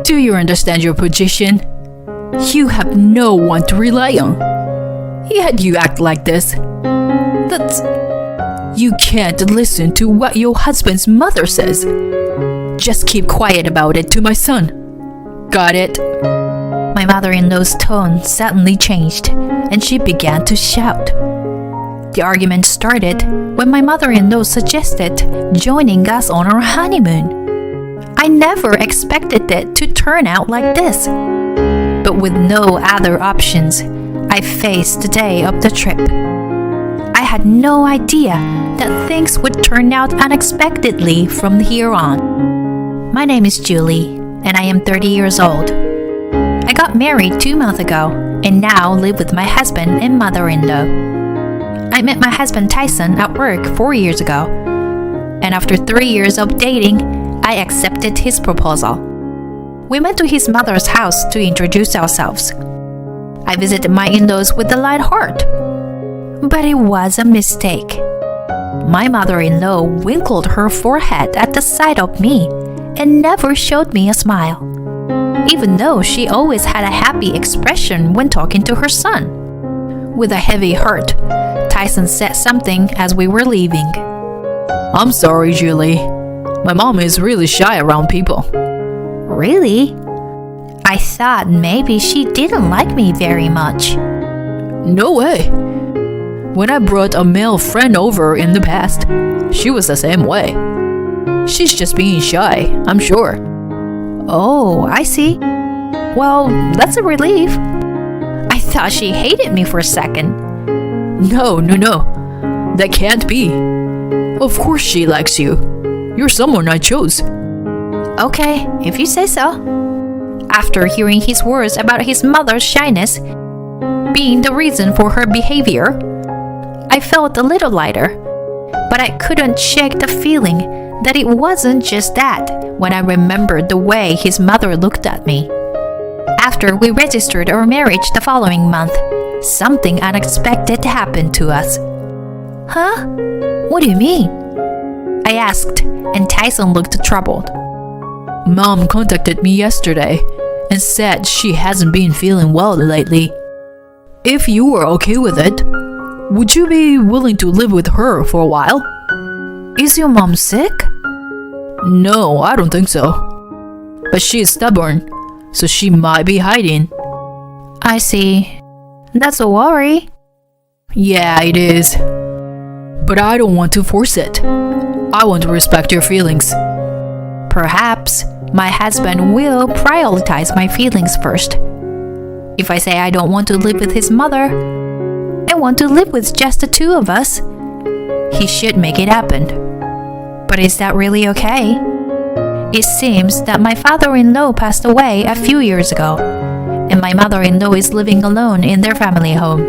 Do you understand your position? You have no one to rely on. Yet you act like this. That's... You can't listen to what your husband's mother says. Just keep quiet about it to my son. Got it? My mother-in-law's tone suddenly changed, and she began to shout. The argument started when my mother-in-law suggested joining us on our honeymoon. I never expected it to turn out like this. But with no other options, I faced the day of the trip. I had no idea that things would turn out unexpectedly from here on. My name is Julie, and I am 30 years old. I got married 2 months ago and now live with my husband and mother-in-law. I met my husband Tyson at work 4 years ago, and after 3 years of dating, I accepted his proposal. We went to his mother's house to introduce ourselves. I visited my in-laws with a light heart. But it was a mistake. My mother-in-law wrinkled her forehead at the sight of me and never showed me a smile, even though she always had a happy expression when talking to her son. With a heavy heart, Tyson said something as we were leaving. I'm sorry, Julie. My mom is really shy around people. Really? I thought maybe she didn't like me very much. No way. When I brought a male friend over in the past, she was the same way. She's just being shy, I'm sure. Oh, I see. Well, that's a relief. I thought she hated me for a second. No. That can't be. Of course she likes you. You're someone I chose. Okay, if you say so. After hearing his words about his mother's shyness being the reason for her behavior, I felt a little lighter, but I couldn't shake the feeling that it wasn't just that when I remembered the way his mother looked at me. After we registered our marriage the following month, something unexpected happened to us. Huh? What do you mean? I asked, and Tyson looked troubled. Mom contacted me yesterday and said she hasn't been feeling well lately. If you were okay with it, would you be willing to live with her for a while? Is your mom sick? No, I don't think so. But she is stubborn, so she might be hiding. I see. That's a worry. Yeah, it is. But I don't want to force it. I want to respect your feelings. Perhaps my husband will prioritize my feelings first. If I say I don't want to live with his mother, I want to live with just the two of us, he should make it happen. But is that really okay? It seems that my father-in-law passed away a few years ago, and my mother-in-law is living alone in their family home.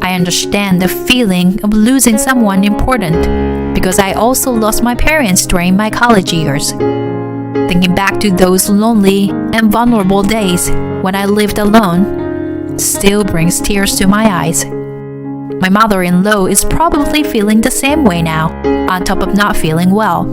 I understand the feeling of losing someone important because I also lost my parents during my college years. Thinking back to those lonely and vulnerable days when I lived alone still brings tears to my eyes. My mother-in-law is probably feeling the same way now, on top of not feeling well.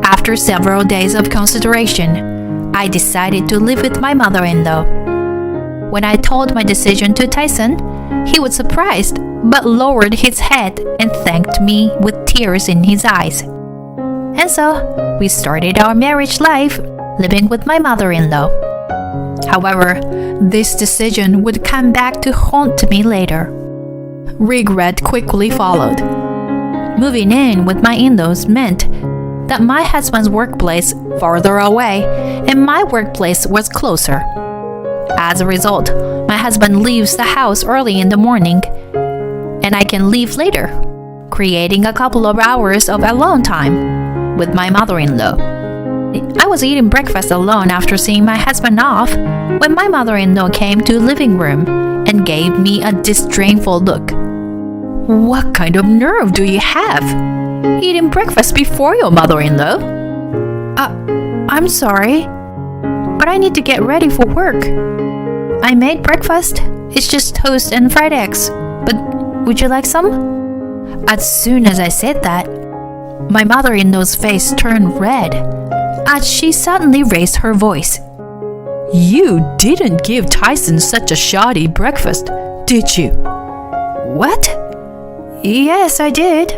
After several days of consideration, I decided to live with my mother-in-law. When I told my decision to Tyson, he was surprised but lowered his head and thanked me with tears in his eyes. And so, we started our marriage life living with my mother-in-law. However, this decision would come back to haunt me later. Regret quickly followed. Moving in with my in-laws meant that my husband's workplace was farther away and my workplace was closer. As a result, my husband leaves the house early in the morning and I can leave later, creating a couple of hours of alone time with my mother-in-law. I was eating breakfast alone after seeing my husband off when my mother-in-law came to the living room and gave me a disdainful look. What kind of nerve do you have? Eating breakfast before your mother-in-law? I'm sorry, but I need to get ready for work. I made breakfast. It's just toast and fried eggs. But would you like some? As soon as I said that, my mother-in-law's face turned red as she suddenly raised her voice. You didn't give Tyson such a shoddy breakfast, did you? What? Yes, I did.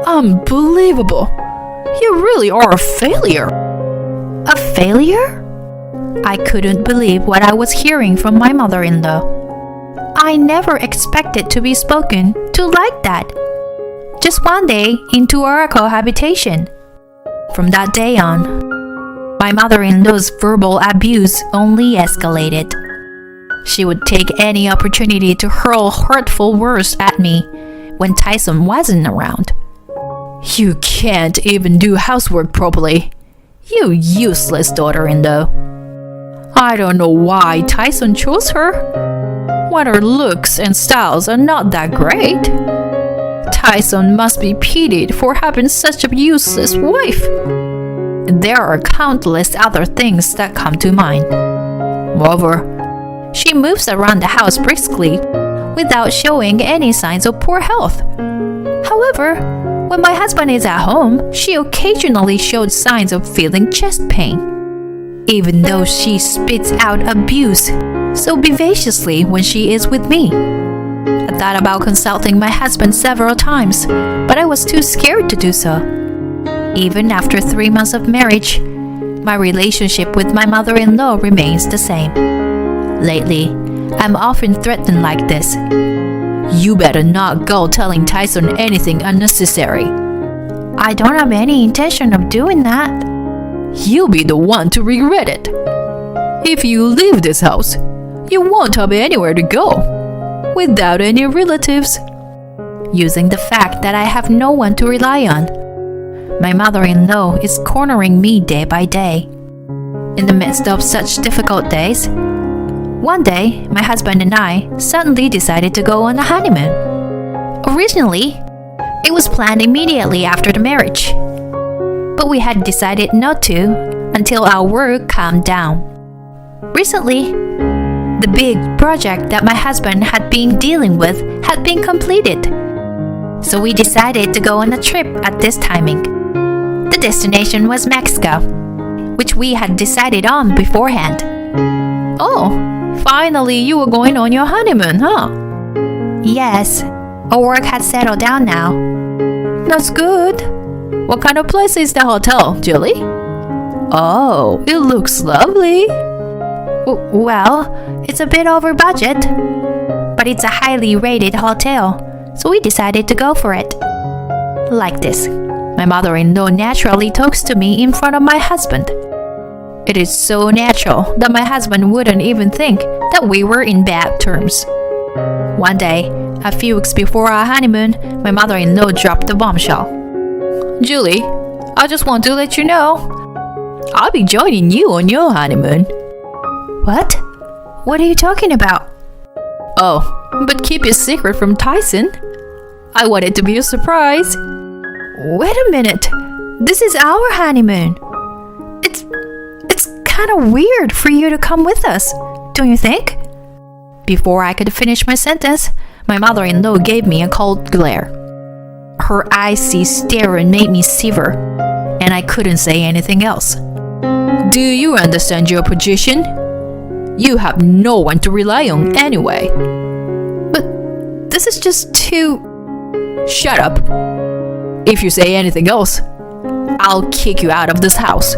Unbelievable. You really are a failure. A failure? I couldn't believe what I was hearing from my mother-in-law. I never expected to be spoken to like that. Just one day into our cohabitation. From that day on, my mother-in-law's verbal abuse only escalated. She would take any opportunity to hurl hurtful words at me when Tyson wasn't around. You can't even do housework properly. You useless daughter-in-law. I don't know why Tyson chose her, when her looks and styles are not that great. Tyson must be pitied for having such a useless wife. There are countless other things that come to mind. Moreover, she moves around the house briskly without showing any signs of poor health. However, when my husband is at home, she occasionally showed signs of feeling chest pain, even though she spits out abuse so vivaciously when she is with me. I thought about consulting my husband several times, but I was too scared to do so. Even after 3 months of marriage, my relationship with my mother-in-law remains the same. Lately, I'm often threatened like this. You better not go telling Tyson anything unnecessary. I don't have any intention of doing that. You'll be the one to regret it. If you leave this house, you won't have anywhere to go, without any relatives. Using the fact that I have no one to rely on, my mother-in-law is cornering me day by day. In the midst of such difficult days, one day, my husband and I suddenly decided to go on a honeymoon. Originally, it was planned immediately after the marriage, but we had decided not to until our work calmed down. Recently, the big project that my husband had been dealing with had been completed, so we decided to go on a trip at this timing. The destination was Mexico, which we had decided on beforehand. Oh, finally you were going on your honeymoon, huh? Yes, our work has settled down now. That's good. What kind of place is the hotel, Julie? Oh, it looks lovely. Well, it's a bit over budget, but it's a highly rated hotel, so we decided to go for it. Like this, my mother-in-law naturally talks to me in front of my husband. It is so natural that my husband wouldn't even think that we were in bad terms. One day, a few weeks before our honeymoon, my mother-in-law dropped the bombshell. Julie, I just want to let you know, I'll be joining you on your honeymoon. What? What are you talking about? Oh, but keep it secret from Tyson. I want it to be a surprise. Wait a minute. This is our honeymoon. It's kind of weird for you to come with us, don't you think? Before I could finish my sentence, my mother-in-law gave me a cold glare. Her icy stare made me shiver, and I couldn't say anything else. Do you understand your position? You have no one to rely on anyway. But this is just too... Shut up. If you say anything else, I'll kick you out of this house.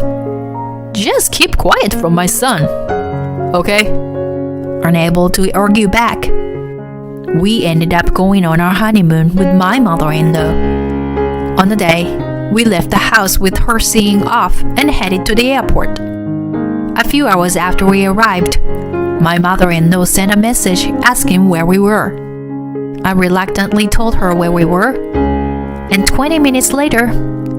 Just keep quiet from my son, okay? Unable to argue back, we ended up going on our honeymoon with my mother-in-law. On the day, we left the house with her seeing off and headed to the airport. A few hours after we arrived, my mother-in-law sent a message asking where we were. I reluctantly told her where we were, and 20 minutes later,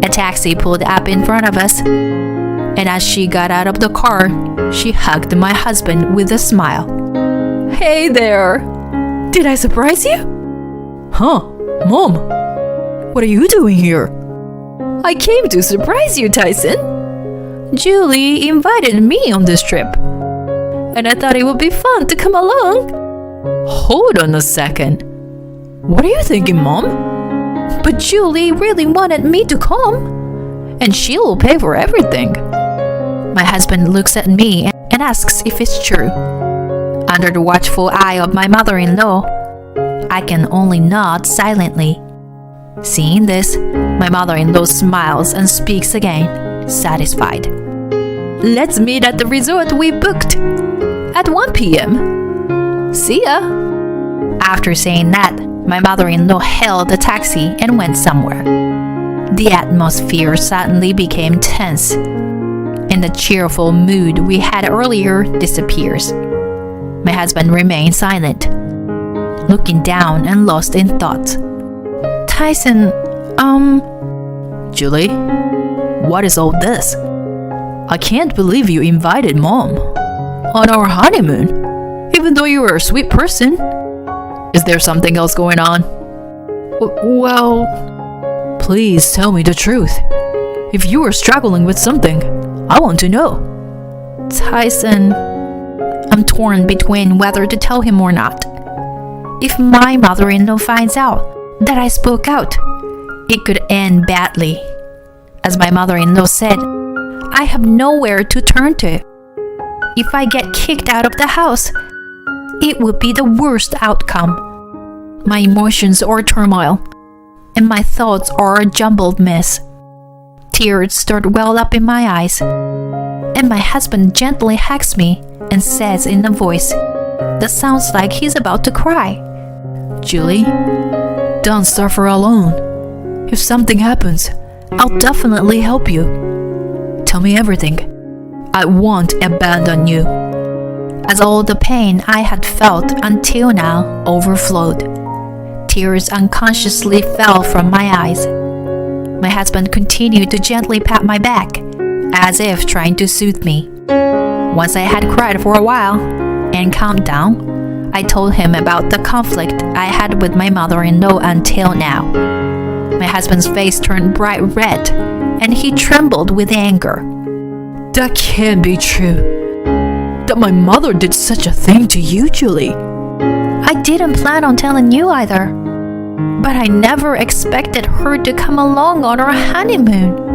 a taxi pulled up in front of us, and as she got out of the car, she hugged my husband with a smile. Hey there! Did I surprise you? Huh, Mom? What are you doing here? I came to surprise you, Tyson. Julie invited me on this trip, and I thought it would be fun to come along. Hold on a second. What are you thinking, Mom? But Julie really wanted me to come, and she'll pay for everything. My husband looks at me and and asks if it's true. Under the watchful eye of my mother-in-law, I can only nod silently. Seeing this, my mother-in-law smiles and speaks again, satisfied. Let's meet at the resort we booked at 1 p.m. See ya. After saying that, my mother-in-law hailed a taxi and went somewhere. The atmosphere suddenly became tense, and the cheerful mood we had earlier disappears. My husband remained silent, looking down and lost in thought. Tyson, Julie, what is all this? I can't believe you invited Mom on our honeymoon, even though you were a sweet person. Is there something else going on? Well, please tell me the truth. If you are struggling with something, I want to know. Tyson, I'm torn between whether to tell him or not. If my mother-in-law finds out that I spoke out, it could end badly. As my mother-in-law said, I have nowhere to turn to. If I get kicked out of the house, it would be the worst outcome. My emotions are turmoil, and my thoughts are a jumbled mess. Tears start to well up in my eyes, and my husband gently hugs me and says in a voice that sounds like he's about to cry, Julie, don't suffer alone. If something happens, I'll definitely help you. Tell me everything. I won't abandon you. As all the pain I had felt until now overflowed, tears unconsciously fell from my eyes. My husband continued to gently pat my back, as if trying to soothe me. Once I had cried for a while and calmed down, I told him about the conflict I had with my mother-in-law until now. My husband's face turned bright red, and he trembled with anger. That can't be true. That my mother did such a thing to you, Julie. I didn't plan on telling you either, but I never expected her to come along on our honeymoon.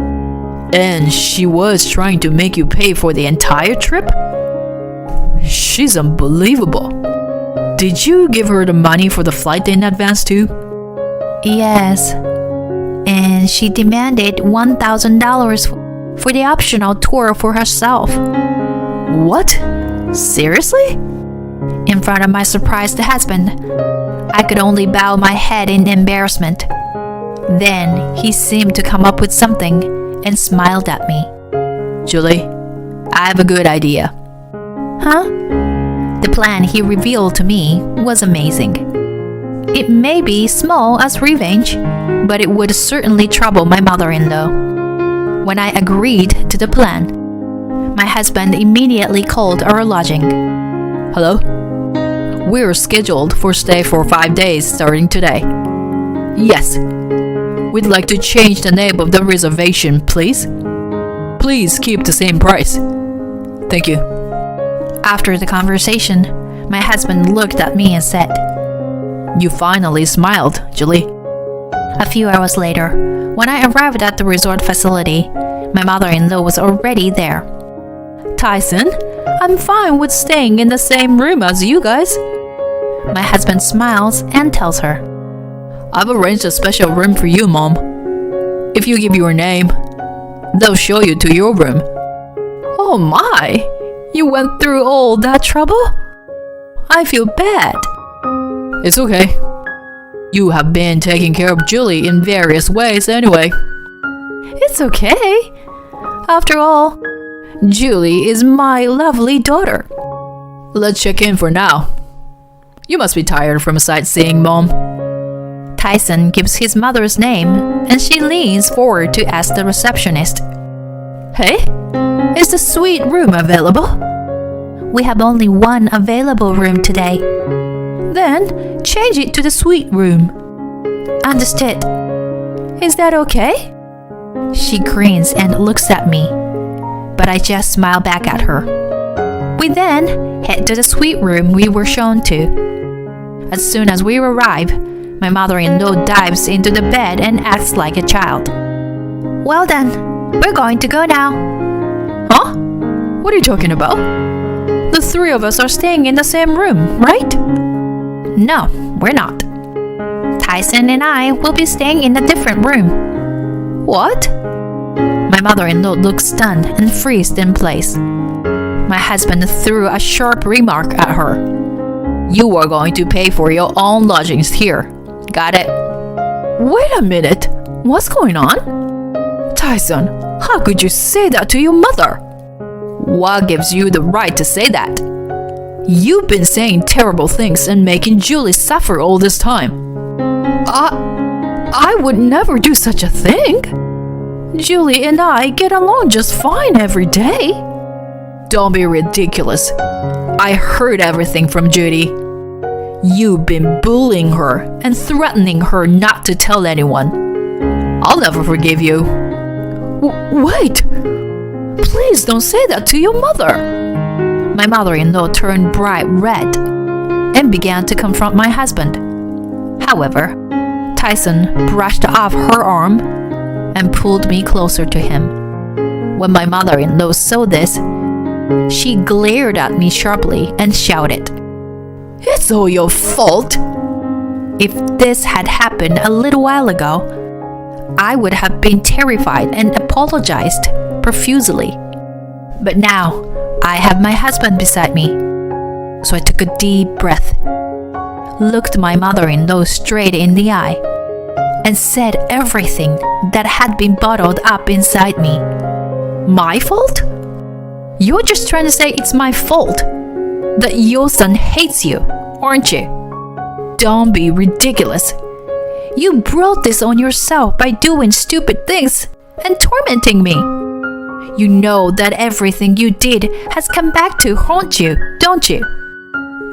And she was trying to make you pay for the entire trip? She's unbelievable. Did you give her the money for the flight in advance too? Yes. And she demanded $1,000 for the optional tour for herself. What? Seriously? In front of my surprised husband, I could only bow my head in embarrassment. Then he seemed to come up with something and smiled at me. Julie, I have a good idea. Huh? The plan he revealed to me was amazing. It may be small as revenge, but it would certainly trouble my mother-in-law. When I agreed to the plan, my husband immediately called our lodging. Hello? We're scheduled for stay for 5 days starting today. Yes. We'd like to change the name of the reservation, please. Please keep the same price. Thank you. After the conversation, my husband looked at me and said, You finally smiled, Julie. A few hours later, when I arrived at the resort facility, my mother-in-law was already there. Tyson, I'm fine with staying in the same room as you guys. My husband smiles and tells her, I've arranged a special room for you, Mom. If you give your name, they'll show you to your room. Oh my! You went through all that trouble? I feel bad. It's okay. You have been taking care of Julie in various ways anyway. It's okay. After all, Julie is my lovely daughter. Let's check in for now. You must be tired from sightseeing, Mom. Tyson gives his mother's name, and she leans forward to ask the receptionist, Hey, is the suite room available? We have only one available room today. Then change it to the suite room. Understood. Is that okay? She grins and looks at me, but I just smile back at her. We then head to the suite room we were shown to. As soon as we arrive, my mother-in-law dives into the bed and acts like a child. Well then, we're going to go now. Huh? What are you talking about? the three of us are staying in the same room, right? No, we're not. Tyson and I will be staying in a different room. What? My mother-in-law looked stunned and freezed in place. My husband threw a sharp remark at her. You are going to pay for your own lodgings here. Got it? Wait a minute. What's going on? Tyson, how could you say that to your mother? What gives you the right to say that? You've been saying terrible things and making Julie suffer all this time. I would never do such a thing. Julie and I get along just fine every day. Don't be ridiculous. I heard everything from Judy. You've been bullying her and threatening her not to tell anyone. I'll never forgive you. Wait! Please don't say that to your mother. My mother-in-law turned bright red and began to confront my husband. However, Tyson brushed off her arm and pulled me closer to him. When my mother-in-law saw this, she glared at me sharply and shouted, It's all your fault. If this had happened a little while ago, I would have been terrified and apologized profusely. But now, I have my husband beside me. So I took a deep breath, looked my mother-in-law straight in the eye, and said everything that had been bottled up inside me. My fault? You're just trying to say it's my fault that your son hates you, aren't you? Don't be ridiculous. You brought this on yourself by doing stupid things and tormenting me. You know that everything you did has come back to haunt you, don't you?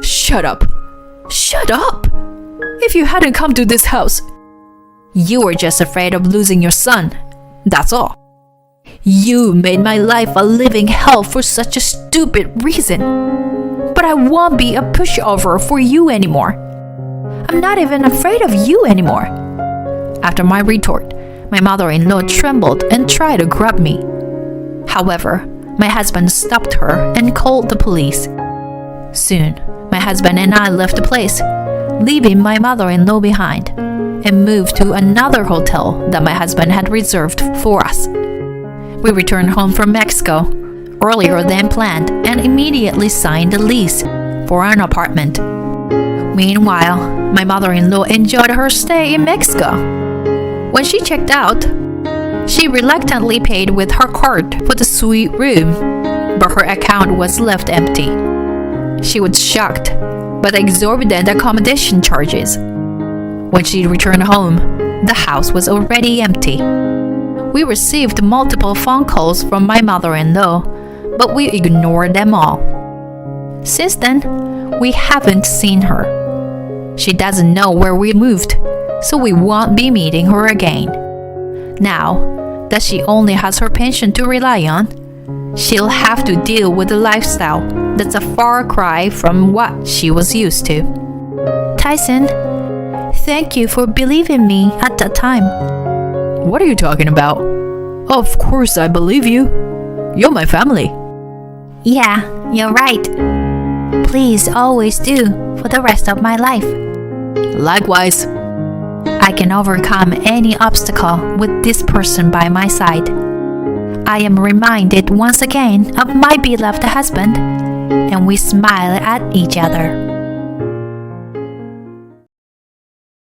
Shut up. Shut up. If you hadn't come to this house, you were just afraid of losing your son. That's all. You made my life a living hell for such a stupid reason. But I won't be a pushover for you anymore. I'm not even afraid of you anymore. After my retort, my mother-in-law trembled and tried to grab me. However, my husband stopped her and called the police. Soon, my husband and I left the place, leaving my mother-in-law behind, and moved to another hotel that my husband had reserved for us. We returned home from Mexico earlier than planned and immediately signed a lease for an apartment. Meanwhile, my mother-in-law enjoyed her stay in Mexico. When she checked out, she reluctantly paid with her card for the suite room, but her account was left empty. She was shocked by the exorbitant accommodation charges. When she returned home, the house was already empty. We received multiple phone calls from my mother-in-law, but we ignored them all. Since then, we haven't seen her. She doesn't know where we moved, so we won't be meeting her again. Now that she only has her pension to rely on, she'll have to deal with a lifestyle that's a far cry from what she was used to. Tyson, thank you for believing me at that time. What are you talking about? Of course I believe you. You're my family. Yeah, you're right. Please always do for the rest of my life. Likewise. I can overcome any obstacle with this person by my side. I am reminded once again of my beloved husband, and we smile at each other.